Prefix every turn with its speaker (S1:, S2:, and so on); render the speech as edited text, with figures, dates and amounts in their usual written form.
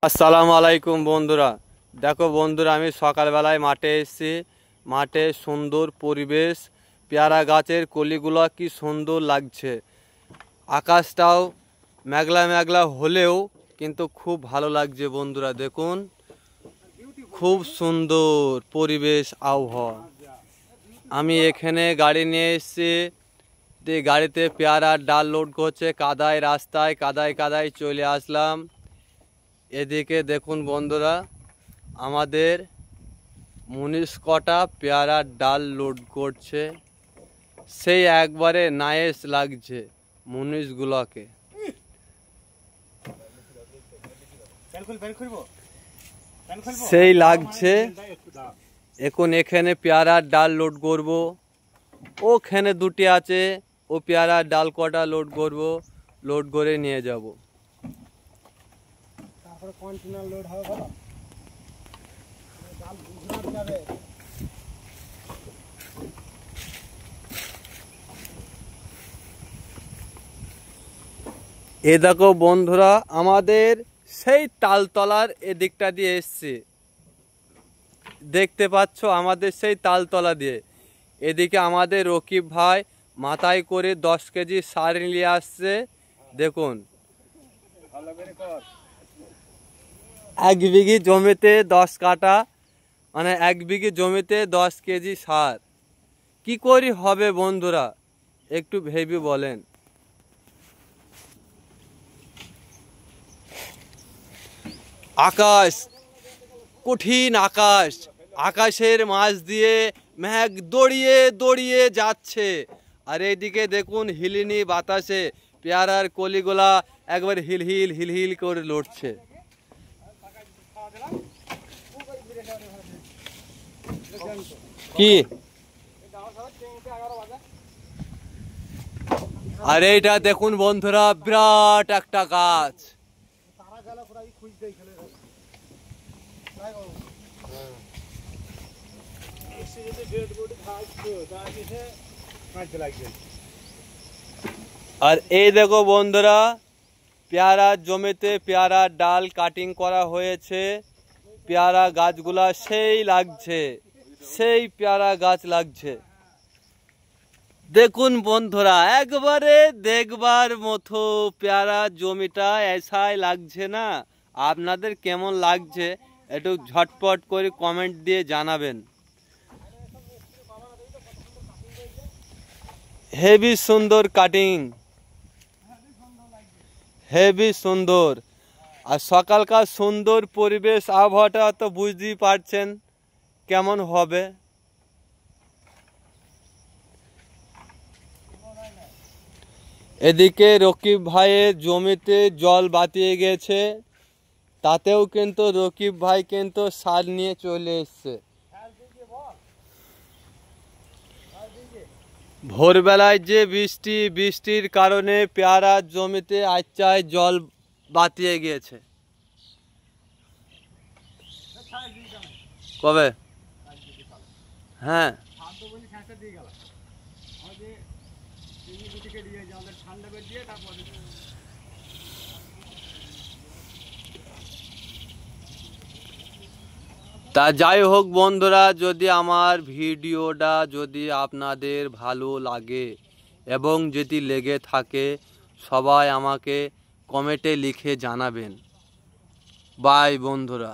S1: আসসালামু আলাইকুম বন্ধুরা। দেখো বন্ধুরা, আমি সকালবেলায় মাঠে এসেছি। মাঠে সুন্দর পরিবেশ, পেয়ারা গাছের কলিগুলো কি সুন্দর লাগছে। আকাশটাও মেঘলা মেঘলা হলেও কিন্তু খুব ভালো লাগছে বন্ধুরা। দেখুন, খুব সুন্দর পরিবেশ, আবহাওয়া। আমি এখানে গাড়ি নিয়ে এসেছি, গাড়িতে পেয়ারার ডাল লোড করছে। কাদায় রাস্তায় কাদায় চলে আসলাম। এদিকে দেখুন বন্ধুরা, আমাদের মুনিশ কটা পেয়ারার ডাল লোড করছে। সেই একবারে নাইস লাগছে মুনিশগুলোকে। সেই লাগছে। এখন এখানে পেয়ারার ডাল লোড করব। ওখানে দুটি আছে, ও পেয়ারার ডাল কটা লোড করব, লোড করে নিয়ে যাব।
S2: কন্টেনার লোড হবে ভালো, ডাল গুজরাট যাবে।
S1: এ দেখো বন্ধুরা, আমাদের সেই তালতলার এদিকটা দিয়ে এসছে। দেখতে পাচ্ছ, আমাদের সেই তালতলা দিয়ে। এদিকে আমাদের রকিব ভাই মাথায় করে 10 কেজি সার নিয়ে আসছে। দেখুন, 1 বিঘি জমিতে 10 কাঠা, মানে 1 বিঘি জমিতে 10 কেজি সার কি করি হবে বন্ধুরা, একটু ভেবে বলেন। আকাশ, কঠিন আকাশ, আকাশের মাঝ দিয়ে মেঘ দড়িয়ে দড়িয়ে যাচ্ছে। আর এইদিকে দেখুন, হিলিনি বাতাসে পেয়ারার কলিগুলা একবার হিলহিল হিলহিল করে লড়ছে। কি আর এইটা দেখুন বন্ধুরা, বিরাট একটা গাছ। আর এই দেখো বন্ধুরা, পেয়ারার জমিতে পেয়ারার ডাল কাটিং করা হয়েছে। পেয়ারা গাছগুলা সেই লাগছে, সেই পেয়ারা গাছ লাগছে। দেখুন বন্ধুরা, একবারে দেখবার মতো পেয়ারা জমিটা, এসাই লাগছে না? আপনাদের কেমন লাগছে একটু ঝটপট করে কমেন্ট দিয়ে জানাবেন। হেভি সুন্দর কাটিং, হেভি সুন্দর। আর সকালকার সুন্দর পরিবেশ, আবহাওয়াটা তো বুঝতেই পারছেন কেমন হবে। এদিকে রকিব ভাইয়ের জমিতে জল বাতিয়ে গেছে, তাতেও কিন্তু রকিব ভাই কিন্তু সার নিয়ে চলে এসছে। ভোরবেলায় যে বৃষ্টির কারণে পেয়ারার জমিতে আচ্ছায় জল বাতিয়ে গিয়েছে। কবে? হ্যাঁ, তা যাই হোক বন্ধুরা, যদি আমার ভিডিওটা যদি আপনাদের ভালো লাগে এবং যদি লেগে থাকে, সবাই আমাকে কমেন্টে লিখে জানাবেন। বাই বন্ধুরা।